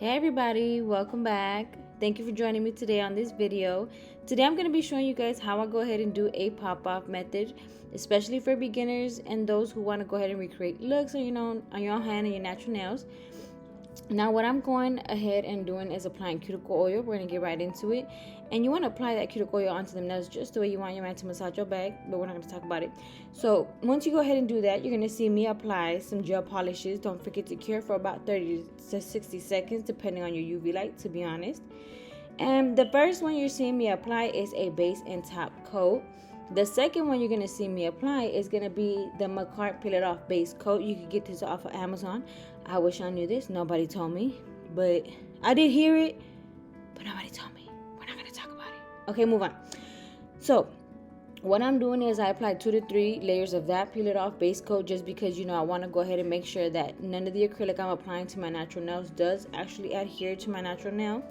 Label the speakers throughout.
Speaker 1: Hey everybody, welcome back. Thank you for joining me today on this video. Today I'm going to be showing you guys how I go ahead and do a pop-off method, especially for beginners and those who want to go ahead and recreate looks on your own hand and your natural nails. Now what I'm going ahead and doing is applying cuticle oil. We're going to get right into it. And you want to apply that cuticle oil onto the nails just the way you want your man to massage your back, but we're not going to talk about it. So once you go ahead and do that, you're going to see me apply some gel polishes. Don't forget to cure for about 30 to 60 seconds, depending on your UV light, to be honest. And the first one you're seeing me apply is a base and top coat. The second one you're going to see me apply is going to be the Macart Peel It Off base coat. You can get this off of Amazon. I wish I knew this. Nobody told me. But I did hear it, but nobody told me. We're not going to talk about it. Okay, move on. So what I'm doing is I apply 2 to 3 layers of that Peel It Off base coat just because, I want to go ahead and make sure that none of the acrylic I'm applying to my natural nails does actually adhere to my natural nail.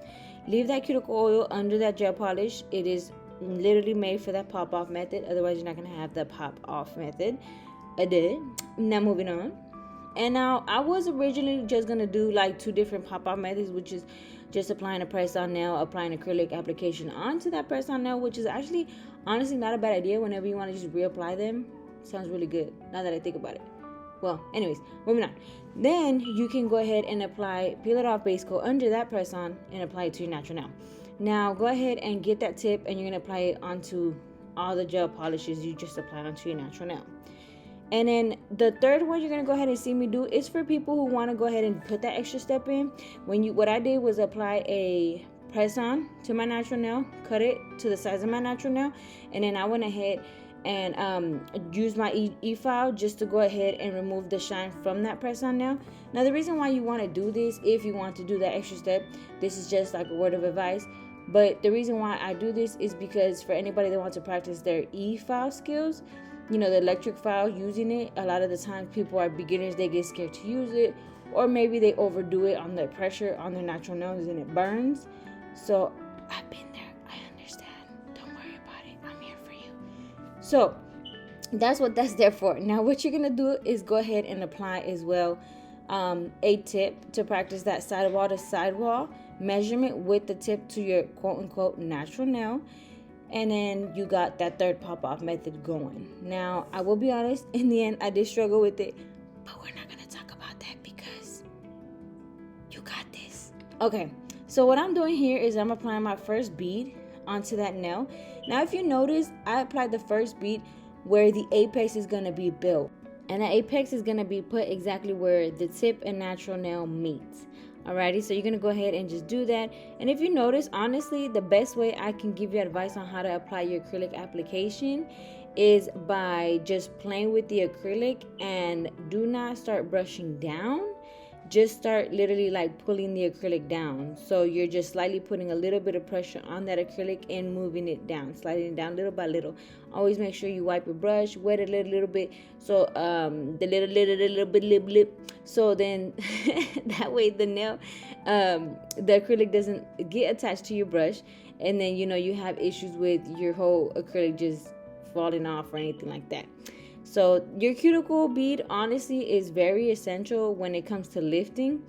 Speaker 1: Leave that cuticle oil under that gel polish. It is literally made for that pop-off method. Otherwise, you're not going to have the pop-off method. I did. Now, moving on. And now, I was originally just going to do like 2 different pop-off methods, which is just applying a press-on nail, applying acrylic application onto that press-on nail, which is actually, honestly, not a bad idea whenever you want to just reapply them. Sounds really good, now that I think about it. Well, anyways, moving on. Then you can go ahead and apply Peel It Off base coat under that press-on and apply it to your natural nail. Now, go ahead and get that tip, and you're going to apply it onto all the gel polishes you just applied onto your natural nail. And then the third one you're going to go ahead and see me do is for people who want to go ahead and put that extra step in. What I did was apply a press-on to my natural nail, cut it to the size of my natural nail, and then I went ahead and use my e-file just to go ahead and remove the shine from that press-on nail. Now, the reason why you want to do this, if you want to do that extra step, this is just like a word of advice. But the reason why I do this is because for anybody that wants to practice their e-file skills, the electric file, using it, a lot of the times people are beginners, they get scared to use it, or maybe they overdo it on the pressure on their natural nails and it burns. So I've been there, I understand. Don't worry about it, I'm here for you. So that's what that's there for. Now what you're gonna do is go ahead and apply as well a tip to practice that sidewall to sidewall measurement with the tip to your quote-unquote natural nail. And then you got that third pop-off method going. Now, I will be honest, in the end, I did struggle with it. But we're not going to talk about that because you got this. Okay, so what I'm doing here is I'm applying my first bead onto that nail. Now, if you notice, I applied the first bead where the apex is going to be built. And the apex is going to be put exactly where the tip and natural nail meets. Alrighty, so you're going to go ahead and just do that. And if you notice, honestly, the best way I can give you advice on how to apply your acrylic application is by just playing with the acrylic, and do not start brushing down. Just start literally like pulling the acrylic down. So you're just slightly putting a little bit of pressure on that acrylic and moving it down, sliding it down little by little. Always make sure you wipe your brush, wet it a little bit. So the little bit. So then that way the nail, the acrylic doesn't get attached to your brush. And then, you have issues with your whole acrylic just falling off or anything like that. So your cuticle bead, honestly, is very essential when it comes to lifting,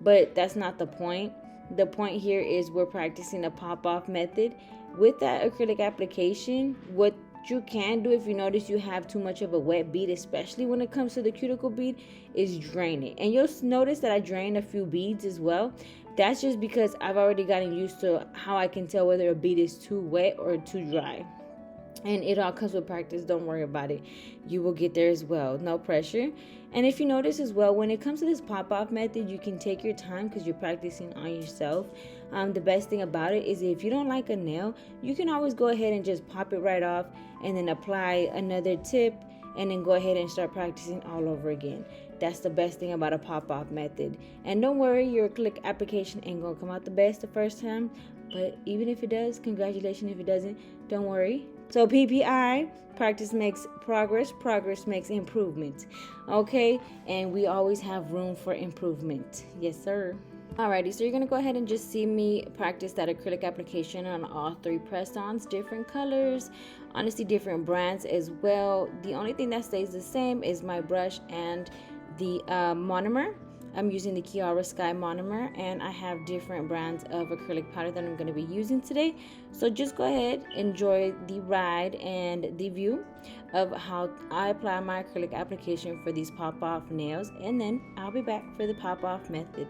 Speaker 1: but that's not the point. The point here is we're practicing a pop-off method. With that acrylic application, what you can do if you notice you have too much of a wet bead, especially when it comes to the cuticle bead, is drain it. And you'll notice that I drained a few beads as well. That's just because I've already gotten used to how I can tell whether a bead is too wet or too dry. And it all comes with practice. Don't worry about it. You will get there as well. No pressure. And if you notice as well, when it comes to this pop-off method, you can take your time because you're practicing on yourself. The best thing about it is if you don't like a nail, you can always go ahead and just pop it right off and then apply another tip and then go ahead and start practicing all over again. That's the best thing about a pop-off method. And don't worry, your acrylic application ain't gonna come out the best the first time. But even if it does, congratulations. If it doesn't, don't worry. So PPI, practice makes progress, progress makes improvement. Okay, and we always have room for improvement. Yes, sir. Alrighty, so you're gonna go ahead and just see me practice that acrylic application on all 3 press-ons, different colors, honestly different brands as well. The only thing that stays the same is my brush and the monomer. I'm using the Kiara Sky monomer, and I have different brands of acrylic powder that I'm going to be using today. So just go ahead, enjoy the ride and the view of how I apply my acrylic application for these pop-off nails, and then I'll be back for the pop-off method.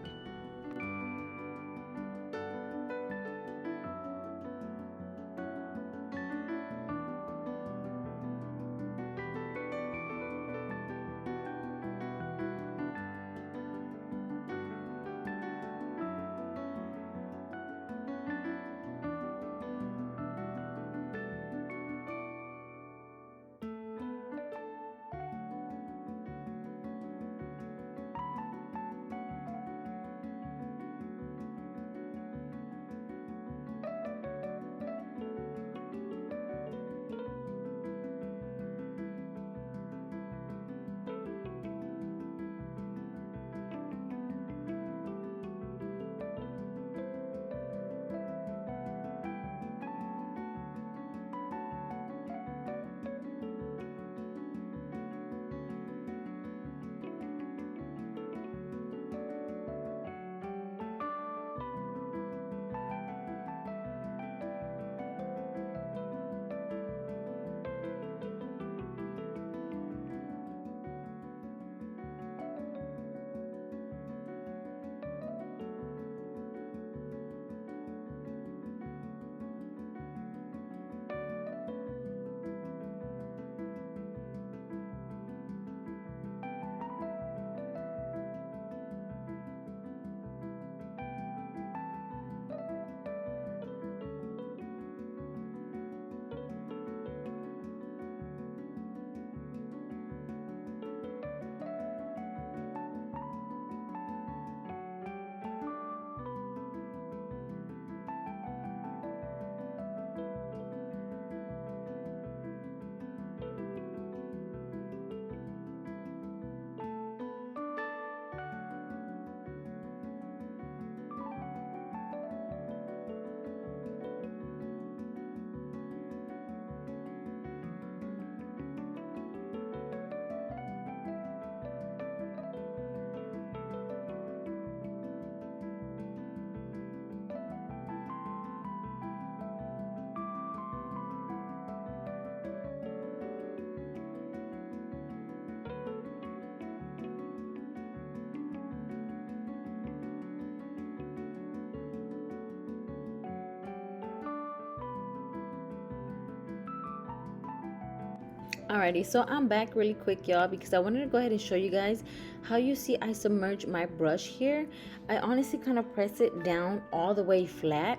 Speaker 1: Alrighty, so I'm back really quick, y'all, because I wanted to go ahead and show you guys how you see I submerge my brush here. I honestly kind of press it down all the way flat,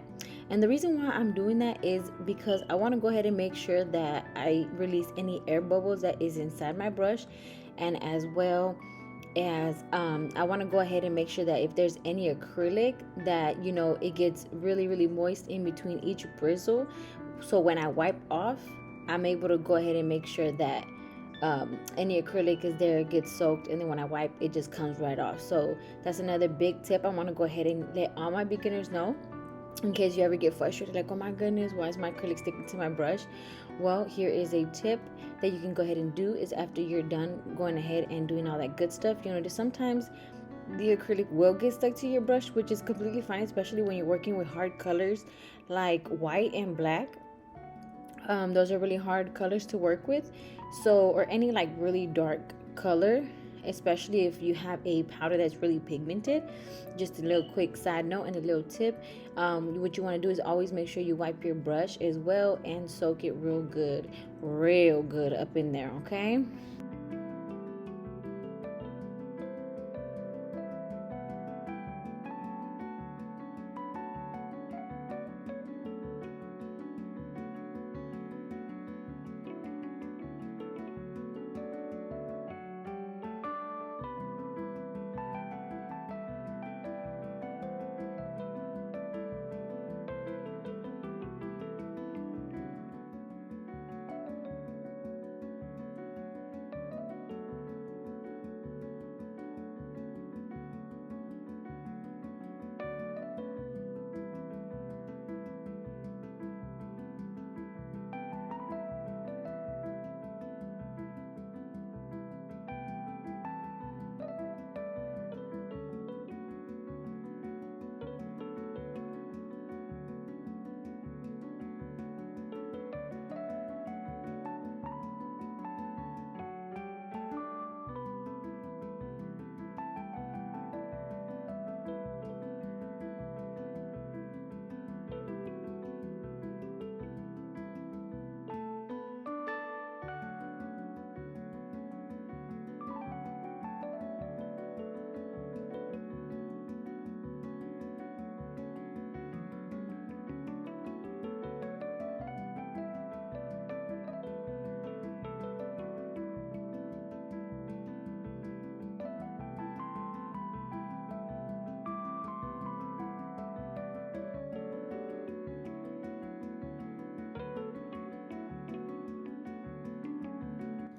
Speaker 1: and the reason why I'm doing that is because I want to go ahead and make sure that I release any air bubbles that is inside my brush, and as well as I want to go ahead and make sure that if there's any acrylic that, you know, it gets really moist in between each bristle, so when I wipe off, I'm able to go ahead and make sure that any acrylic is there, gets soaked, and then when I wipe, it just comes right off. So that's another big tip I want to go ahead and let all my beginners know, in case you ever get frustrated, like, oh my goodness, why is my acrylic sticking to my brush? Well, here is a tip that you can go ahead and do is after you're done going ahead and doing all that good stuff, you know, just sometimes the acrylic will get stuck to your brush, which is completely fine, especially when you're working with hard colors like white and black. Those are really hard colors to work with, so, or any like really dark color, especially if you have a powder that's really pigmented. Just a little quick side note and a little tip, what you want to do is always make sure you wipe your brush as well and soak it real good up in there, okay?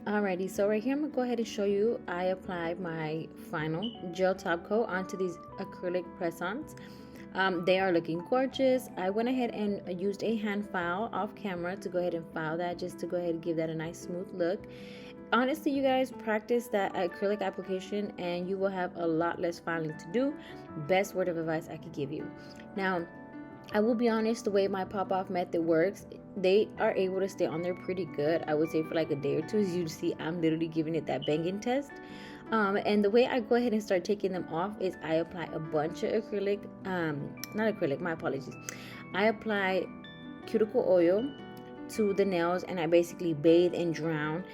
Speaker 1: Alrighty, so right here I'm gonna go ahead and show you. I applied my final gel top coat onto these acrylic press-ons. They are looking gorgeous. I went ahead and used a hand file off camera to go ahead and file that, just to go ahead and give that a nice smooth look. Honestly, you guys, practice that acrylic application and you will have a lot less filing to do. Best word of advice I could give you. Now, I will be honest, the way my pop-off method works, they are able to stay on there pretty good. I would say for like a day or two. As you see, I'm literally giving it that banging test. And the way I go ahead and start taking them off is I apply a bunch of acrylic, not acrylic, my apologies. I apply cuticle oil to the nails and I basically bathe and drown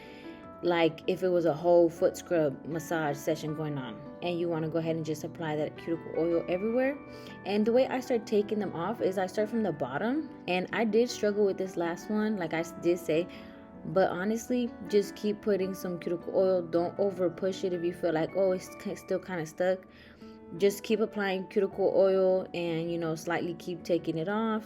Speaker 1: like if it was a whole foot scrub massage session going on, and you want to go ahead and just apply that cuticle oil everywhere. And the way I start taking them off is I start from the bottom, and I did struggle with this last one, like I did say, but honestly, just keep putting some cuticle oil. Don't over push it. If you feel like, oh, it's still kind of stuck, just keep applying cuticle oil and, you know, slightly keep taking it off.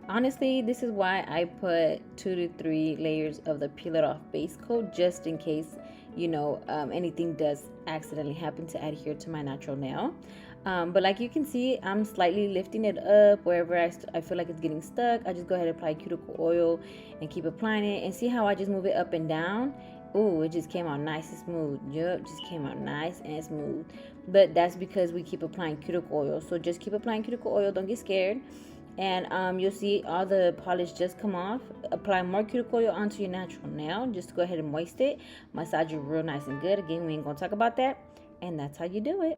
Speaker 1: Honestly, this is why I put 2 to 3 layers of the peel it off base coat, just in case, you know, anything does accidentally happen to adhere to my natural nail. But like you can see, I'm slightly lifting it up wherever I feel like it's getting stuck. I just go ahead and apply cuticle oil and keep applying it, and see how I just move it up and down. Ooh, it just came out nice and smooth. Yup, just came out nice and smooth. But that's because we keep applying cuticle oil. So just keep applying cuticle oil. Don't get scared. And you'll see all the polish just come off. Apply more cuticle oil onto your natural nail. Just go ahead and moist it. Massage it real nice and good. Again, we ain't gonna talk about that. And that's how you do it.